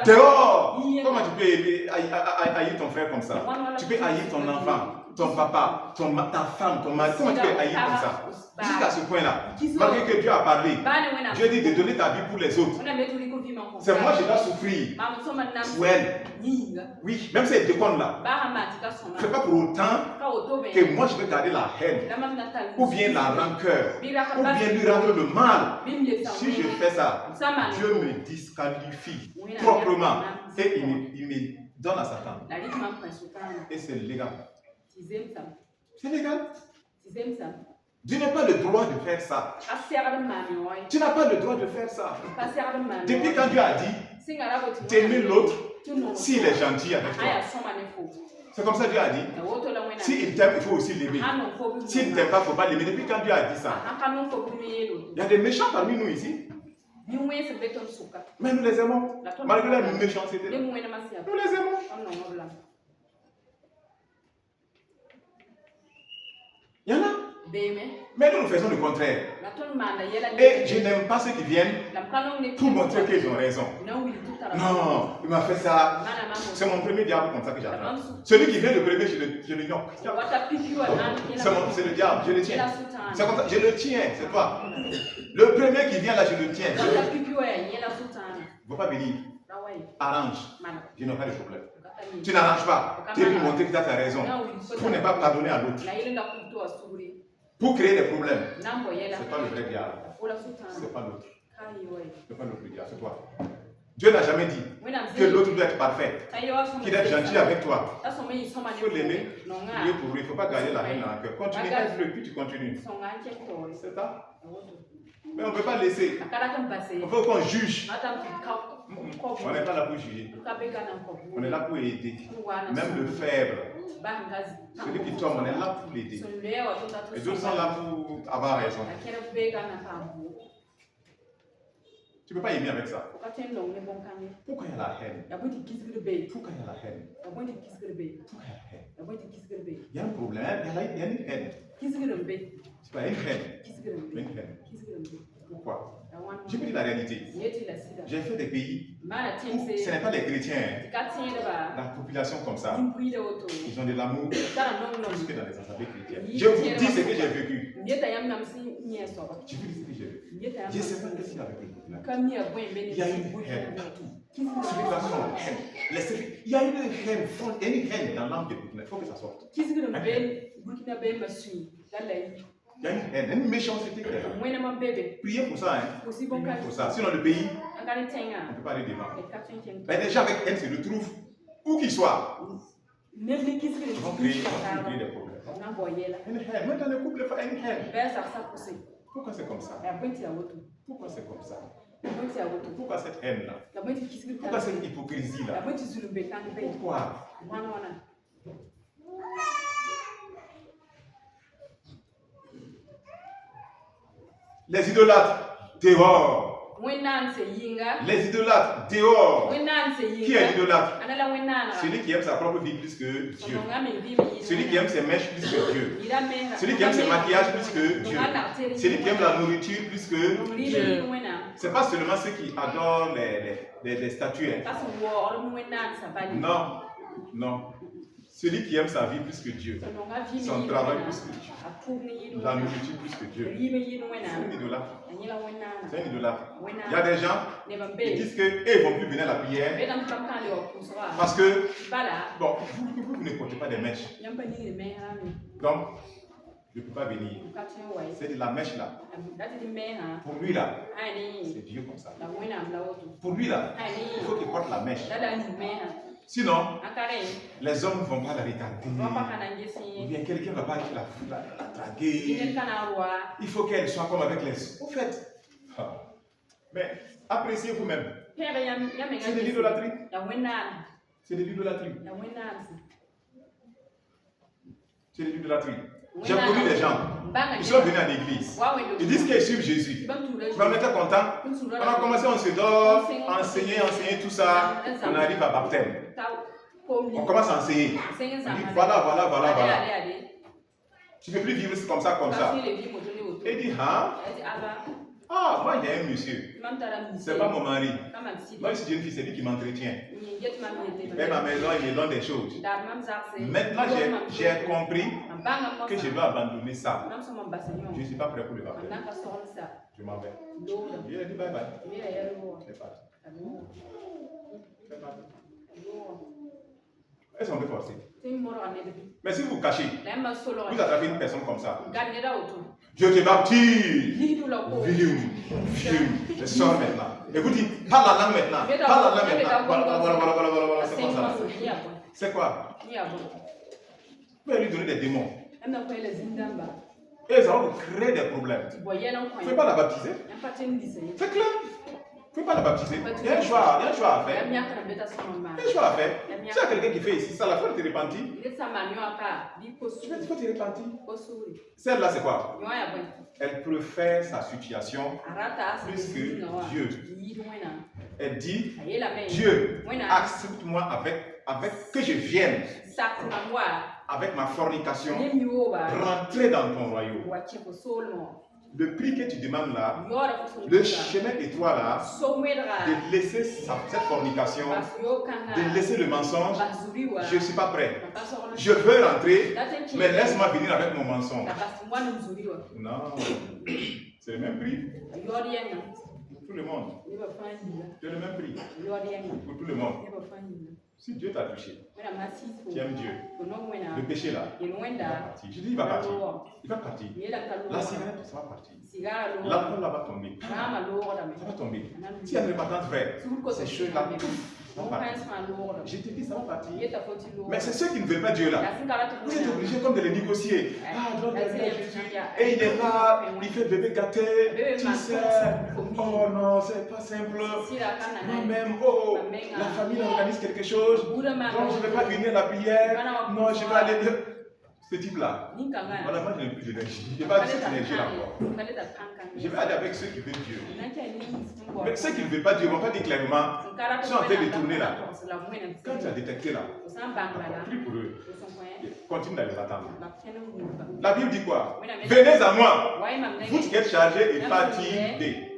Dehors. Comment tu peux haïr ton frère comme ça? Tu peux haïr ton enfant, ton papa, ta femme, ton mari. Comment tu peux haïr comme ça? Jusqu'à ce point-là, malgré que Dieu a parlé, Dieu dit de donner ta vie pour les autres. C'est moi qui dois souffrir pour elle. Oui, même si elle déconne là. Ce n'est pas pour autant que moi je vais garder la haine, ou bien la rancœur, ou bien lui rendre le mal. Si je fais ça, Dieu me disqualifie proprement et il me donne à Satan. Et c'est légal. C'est légal. Tu n'as pas le droit de faire ça. Tu n'as pas le droit de faire ça. Depuis quand Dieu a dit d'aimer l'autre s'il est gentil avec toi. C'est comme ça Dieu a dit. S'il t'aime, il faut aussi l'aimer. S'il ne t'aime pas, il ne faut pas l'aimer. Depuis quand Dieu a dit ça? Il y a des méchants parmi nous ici. Mais nous les aimons. Malgré la méchanceté. Nous les aimons. Il y en a. Mais nous faisons le contraire. Et je n'aime pas ceux qui viennent pour montrer qu'ils ont raison. Non, il m'a fait ça. C'est mon premier diable comme ça que j'attrape. Celui qui vient le premier, je le knock. C'est le diable, je le tiens. C'est comme ça, je le tiens, c'est toi. Le premier qui vient là, je le tiens. Il ne faut pas venir. Arrange. Je n'ai pas de problème. Tu n'arranges pas. Tu veux montrer que tu as ta raison. Pour ne pas pardonner à l'autre. Pour créer des problèmes. Ce n'est pas le vrai diable. Ce n'est pas l'autre. Ce n'est pas l'autre diable, c'est toi. Dieu n'a jamais dit que l'autre doit être parfait, qu'il doit être gentil avec toi. Il faut l'aimer, prier pour lui. Il ne faut pas garder la haine dans le cœur. Continue, aide-le, puis tu continues. C'est ça. Mais on ne peut pas laisser. Il faut qu'on juge. On n'est pas là pour juger. On est là pour aider. Même le faible. Celui qui tombe, on est là pour l'aider. Et d'autres sont là pour avoir raison. Tu ne peux pas aimer avec ça. Pourquoi il y a la haine? Pourquoi il y a la haine? Il y a un problème, il y a une haine. C'est pas une haine. Une haine. Pourquoi? Je peux dire la réalité. J'ai fait des pays où ce n'est pas les chrétiens. La population comme ça. Ils ont de l'amour plus que dans les assemblées chrétiennes. Je vous dis ce que j'ai vécu. Je vous dis ce que j'ai vécu. Je ne sais pas ce qu'il y a avec les populations. Il y a une haine partout. Il y a une haine dans l'âme des populations. Il faut que ça sorte. Il y a une haine, une méchanceté. Priez pour ça. Priez pour ça. Sinon, le pays, on ne peut pas aller devant. Mais les gens avec haine se retrouvent où qu'ils soient. Ils vont créer des problèmes. Une haine. Même dans le couple, il faut une haine. Pourquoi c'est comme ça? Pourquoi c'est comme ça? Pourquoi cette haine-là? Pourquoi cette hypocrisie-là? Pourquoi? Les idolâtres, dehors. Les idolâtres, dehors. Qui est l'idolâtre? Celui qui aime sa propre vie plus que Dieu. Celui qui aime ses mèches plus que Dieu. Celui qui aime ses maquillages plus que Dieu. Celui qui aime la nourriture plus que Dieu. Ce n'est pas seulement ceux qui adorent les statues. Non, non. Celui qui aime sa vie plus que Dieu, son travail plus que Dieu, la nourriture plus que Dieu, c'est un idolâtre. C'est un idolâtre. Il y a des gens qui disent qu'eux ne vont plus venir à la prière parce que, bon, vous ne comptez pas des mèches. Donc, je ne peux pas venir. C'est de la mèche là. Pour lui là, c'est Dieu comme ça. Pour lui là, il faut qu'il porte la mèche. Sinon, les hommes ne vont pas la regarder. Ou bien quelqu'un ne va pas la draguer. Il faut qu'elle soit comme avec les... Au fait, mais appréciez vous-même. C'est de l'idolâtrie. C'est de l'idolâtrie. C'est de l'idolâtrie. J'ai connu des gens, ils sont venus à l'église. Ils disent qu'ils suivent Jésus. Mais on était contents. On a commencé, on se dort, enseigner tout ça. On arrive à baptême. On commence à enseigner. On dit voilà. Tu ne peux plus vivre comme ça. Et il dit, ah, moi j'ai un monsieur. C'est pas mon mari. Moi si j'ai une fille, c'est lui qui m'entretient. Et ma maison, il me donne des choses. Maintenant j'ai compris que je dois abandonner ça. Je ne suis pas prêt pour le baptême. Je m'en vais. Il a dit bye bye. C'est parti. Est-ce qu'on peut forcer? Mais si vous cachez, vous attrapez une personne comme ça. Je te baptise. Je sors maintenant. Et vous dites, parle la langue maintenant. Voilà. C'est quoi ça? C'est quoi? Vous pouvez lui donner des démons. Et ça va vous créer des problèmes. Vous ne pouvez pas la baptiser. C'est clair. Vous ne pouvez pas la baptiser. Il y a un choix à faire. Il y a un choix à faire. Si il y a quelqu'un qui fait ici, ça la faut te repentir. Il faut te repentir. Celle-là, c'est quoi? Elle préfère sa situation plus que Dieu. Elle dit, Dieu, accepte-moi avec que je vienne avec ma fornication, rentrer dans ton royaume. Le prix que tu demandes là, le chemin étroit là, de laisser cette fornication, de laisser le mensonge, je ne suis pas prêt. Je veux rentrer, mais laisse-moi venir avec mon mensonge. Non, c'est le même prix. Pour tout le monde. C'est le même prix. Pour tout le monde. Si Dieu t'a touché, tu aimes Dieu, le péché là, il va partir. Je dis, il va partir. Il va partir. La cigarette, ça va partir. L'alcool là va tomber. Ça va tomber. Si elle n'est pas tant vraie, ces choses-là, je te dis, ça va partir. Mais c'est ceux qui ne veulent pas Dieu là. Vous êtes obligés comme de les négocier. Ah, donc, et il est là, il fait bébé gâté, tu sais. Oh non, c'est pas simple. Moi-même, oh, la famille organise quelque chose. Donc, je ne vais pas venir à la prière. Non, je vais aller. Ce type-là, voilà, moi je n'ai plus d'énergie. Je n'ai pas cette énergie-là encore. Je vais aller avec ceux qui veulent Dieu. Mais ceux qui ne veulent pas Dieu ne vont pas dire clairement. Ils sont en train de tourner là. Quand tu as détecté là, prie pour eux. Continue d'aller attendre. La Bible dit quoi? Venez à moi, vous qui êtes chargés et fatigués.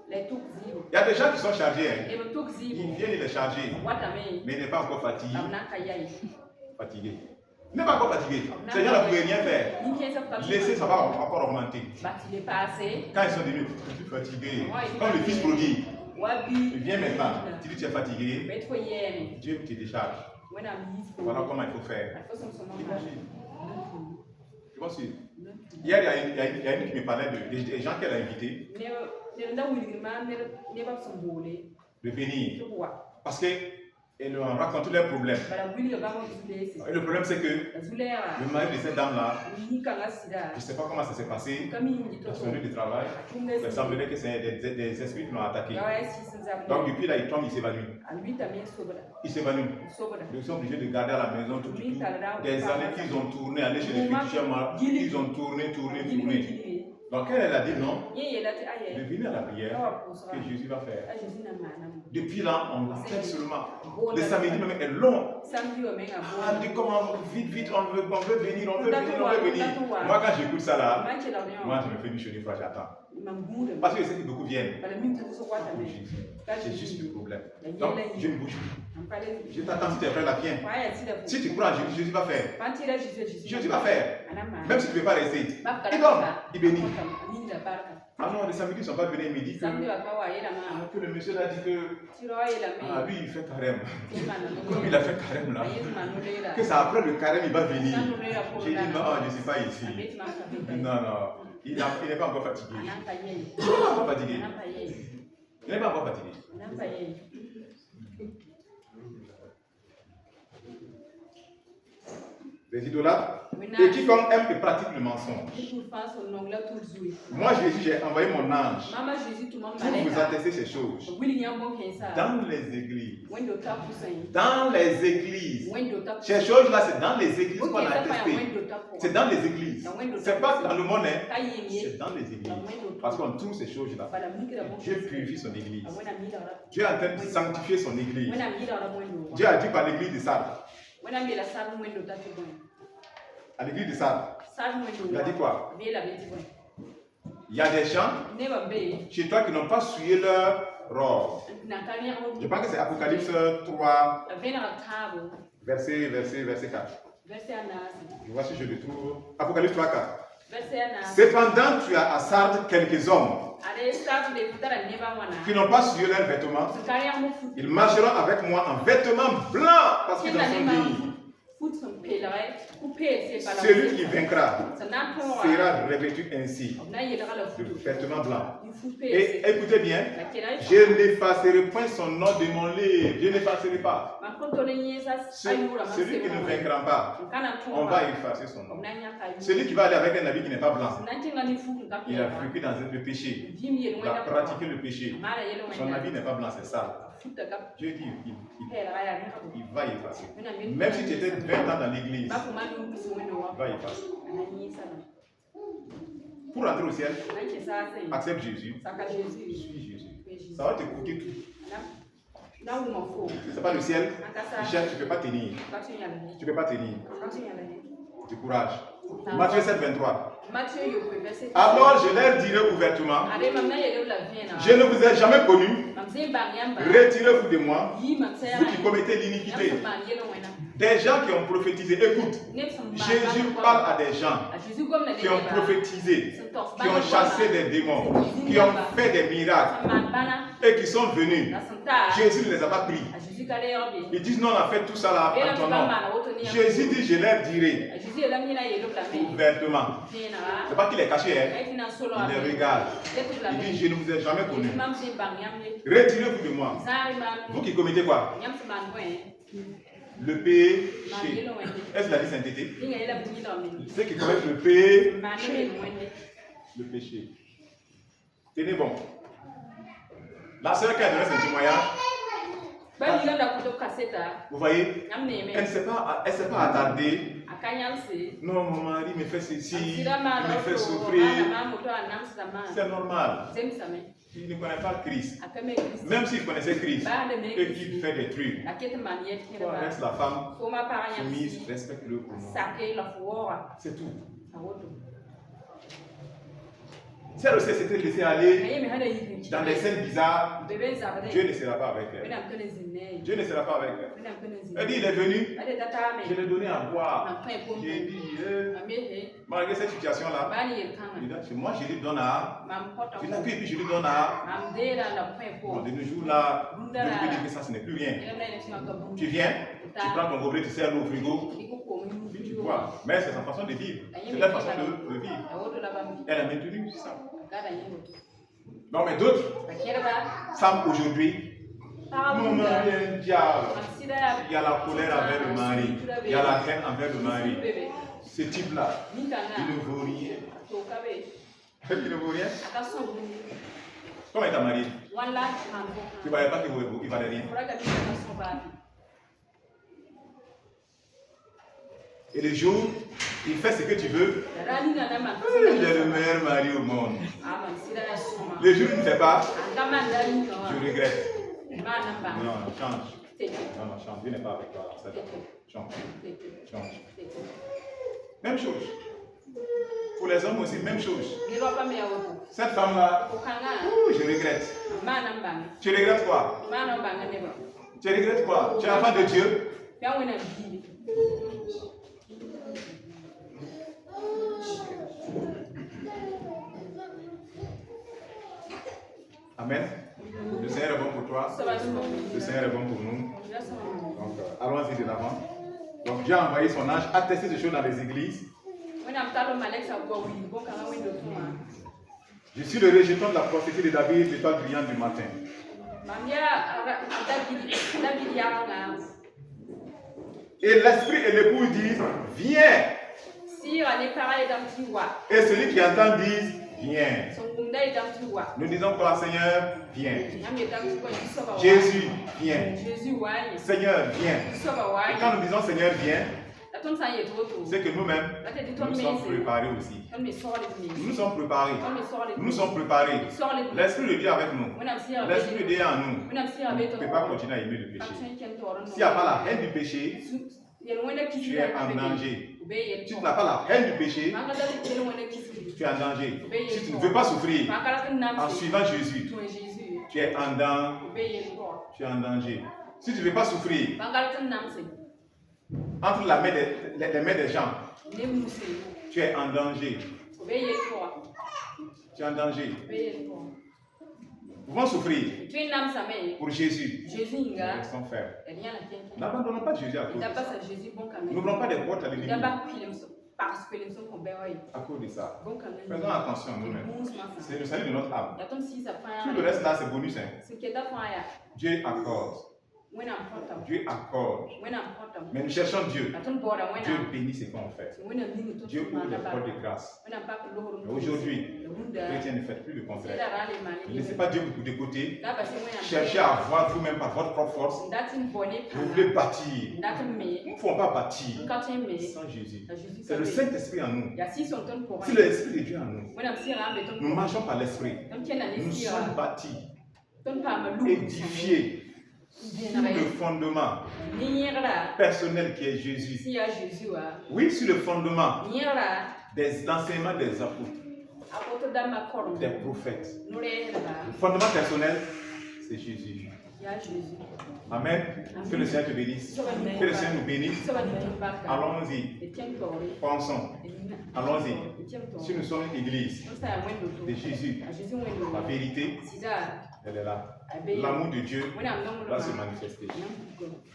Il y a des gens qui sont chargés. Hein. Ils viennent les charger. Mais il n'est pas encore fatigué. Fatigué. Il n'est pas encore fatigué. Ces gens-là ne pouvaient rien faire. Laissez, ça va encore augmenter. Quand ils sont devenus plus fatigués, comme le fils prodigue, il vient maintenant. Tu dis tu es fatigué, Dieu te décharge. Voilà comment il faut faire. Imagine. Tu vois, hier, il y a une qui me parlait des gens qu'elle a invités de venir. Parce que et leur raconter leurs problèmes. Et le problème, c'est que le mari de cette dame-là, je ne sais pas comment ça s'est passé, dans son lieu de travail, il semblerait que c'est des esprits qui l'ont attaqué. Donc, depuis là, il tombe, il s'évanouit. Il s'évanouit. Ils sont obligés de garder à la maison tout. Des années qu'ils ont tourné, aller chez les féticheurs, ils ont tourné. Donc, elle a dit non, de venir à la prière que Jésus va faire. Depuis là, on l'appelle seulement. Le samedi même est long. On dit comment, vite, on veut venir. Moi, quand j'écoute ça là, moi, je me fais du chenille, j'attends. Parce que je sais que beaucoup viennent. C'est juste le problème. Donc, je ne bouge plus. Je t'attends si tu es prêt là, viens. Si tu crois, Jésus va faire. Jésus va faire. Même si tu ne veux pas rester. Il donne, il bénit. Ah non, les samedis ne sont pas venus, il me dit que le monsieur a dit que lui il fait carême. Comme il a fait carême là, que ça après le carême il va venir. J'ai dit non, je ne suis pas ici. Non, il n'est pas encore fatigué. Il n'est pas encore fatigué. Il n'est pas encore fatigué. Les idolâtres et quiconque aime et pratique le mensonge. Moi Jésus, j'ai envoyé mon ange pour vous attester ces choses. Dans les églises. Ces choses-là, c'est dans les églises qu'on a attesté. C'est dans les églises. C'est pas dans le monde, hein. C'est dans les églises. Parce qu'on trouve ces choses-là. Dieu purifie son église. Dieu est en train de sanctifier son église. Dieu a dit par l'église de Sardes. À l'église de Sardes, il a dit quoi? Il y a des gens chez toi qui n'ont pas souillé leur robe. Je pense que c'est Apocalypse 3, verset 4. Je vois si je le trouve. Apocalypse 3, 4. Cependant, tu as à Sardes quelques hommes qui n'ont pas souillé leurs vêtements. Ils marcheront avec moi en vêtements blancs parce qu'ils en sont dignes. Celui qui vaincra sera revêtu ainsi de vêtements blancs. Et écoutez bien, je n'effacerai point son nom de mon livre. Je n'effacerai pas. Celui qui ne vaincra pas, on va effacer son nom. Celui qui va aller avec un habit qui n'est pas blanc, il a vécu dans le péché. Il a pratiqué le péché. Son habit n'est pas blanc, c'est ça. Dieu dit, il va effacer. Même si tu étais 20 ans dans l'église, il va effacer. Pour entrer au ciel, accepte Jésus. Suis Jésus. Ça va te coûter tout. C'est pas le ciel. Tu ne peux pas tenir. Tu ne peux pas tenir. Du courage. Matthieu 7, 23. Alors je leur dirai ouvertement, je ne vous ai jamais connu, retirez-vous de moi, vous qui commettez l'iniquité. Des gens qui ont prophétisé, écoute, Jésus parle à des gens qui ont prophétisé, qui ont chassé des démons, qui ont fait des miracles et qui sont venus. Jésus ne les a pas pris. Ils disent non, on a fait tout ça là en ton nom. Jésus dit, je leur dirai ouvertement. C'est pas qu'il est caché, hein? Il les regarde. Il dit, je ne vous ai jamais connu. Retirez-vous de moi. Vous qui commettez quoi? Le péché. Est-ce la dit sainteté? Ceux qui commettent le péché. Le péché. Tenez bon. La sœur qui a donné ce témoignage, vous voyez, elle ne s'est pas attardée. Non, mon mari me fait ceci, il me fait souffrir. C'est normal. Il ne connaît pas Christ. Même s'il connaissait Christ et qu'il fait des trucs, reste la femme soumise, respecte-le pour moi. C'est tout. Si elle aussi s'était laissée aller dans des scènes bizarres, Dieu ne sera pas avec elle. Dieu ne sera pas avec elle. Elle dit, il est venu, je l'ai donné à boire. J'ai dit, malgré cette situation-là, moi je lui donne à, je l'accueille et puis je lui donne à. Bon, de nos jours là, je peux dire que ça, ce n'est plus rien. Tu viens, tu prends ton gobelet, tu sers l'eau au frigo, puis tu bois. Mais c'est sa façon de vivre. C'est la façon de vivre. Elle a maintenu ça. Non, mais d'autres femmes aujourd'hui, mon mari est un diable. Il y a la colère envers le mari, il y a la haine envers le mari. Ce type-là, il ne vaut rien. Il ne vaut rien. Comment est ta mariée? Tu ne voyais pas qu'il valait rien. Et le jour, il fait ce que tu veux. J'ai le meilleur mari au monde. Le jour où il ne fait pas, je regrette. Non, change. Non, change. Dieu n'est pas avec toi. Change. Change. Même chose. Pour les hommes aussi, même chose. Cette femme-là, je regrette. Tu regrettes quoi? Tu regrettes quoi? Tu es enfant de Dieu? Amen. Le Seigneur est bon pour toi. Le Seigneur est bon pour nous. Donc, allons-y de l'avant. Donc, Dieu a envoyé son ange attester ces choses dans les églises. Je suis le rejeton de la prophétie de David, l'étoile brillante du matin. Et l'esprit et l'époux disent, viens. Et celui qui entend dit, viens. Nous disons quoi, Seigneur, viens. Jésus, viens. Seigneur, viens. Et quand nous disons Seigneur, viens, c'est que nous-mêmes, nous sommes préparés aussi. Nous sommes préparés. Nous sommes préparés. L'Esprit de Dieu avec nous. L'Esprit de Dieu en nous. On ne peut pas continuer à aimer le péché. S'il n'y a pas la haine du péché, tu es en danger. Si tu n'as pas la haine du péché, tu es en danger. Si tu ne veux pas souffrir en suivant Jésus, tu es en danger. Tu es en danger. Si tu ne veux pas souffrir entre les mains des gens, tu es en danger. Tu es en danger. Nous pouvons souffrir pour Jésus. Restons fermes. N'abandonnons pas Jésus à cause de ça. N'ouvrons pas des portes à l'ennemi à cause de ça. Faisons attention à nous-mêmes. C'est le salut de notre âme. Tout le reste là, c'est bonus. Dieu accorde. Dieu accorde. Mais nous cherchons Dieu. Dieu bénit ce qu'on fait. Dieu ouvre les portes de grâce. Mais aujourd'hui, les chrétiens ne font plus le contraire. Ne laissez pas Dieu vous de côté. Cherchez à voir vous-même par votre propre force. Vous voulez bâtir. Nous ne pouvons pas bâtir sans Jésus. C'est le Saint-Esprit en nous. C'est l'Esprit de Dieu en nous. Nous marchons par l'Esprit. Nous sommes bâtis, édifiés sur le fondement personnel qui est Jésus. Oui, sur le fondement des enseignements des apôtres, des prophètes. Le fondement personnel, c'est Jésus. Amen. Que le Seigneur te bénisse. Que le Seigneur nous bénisse. Allons-y. Pensons. Allons-y. Si nous sommes une église de Jésus, la vérité, elle est là. L'amour de Dieu va se manifester.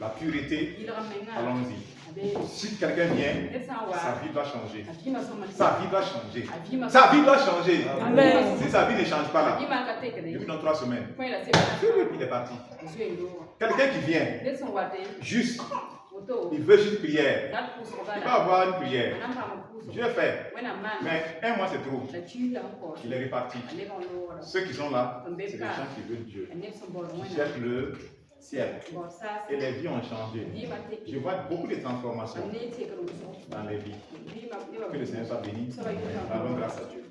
La pureté, allons-y. Si quelqu'un vient, sa vie va changer. Sa vie va changer. Sa vie va changer. Amen. Si sa vie ne change pas là, depuis dans 3 semaines, il est parti. Quelqu'un qui vient, juste, il veut juste prière. Il va avoir une prière. Dieu fait. Mais un mois c'est trop. Il est reparti. Ceux qui sont là, c'est des gens qui veulent Dieu. Qui cherchent le ciel. Et les vies ont changé. Je vois beaucoup de transformations dans les vies. Que le Seigneur soit béni. Rendons grâce à Dieu.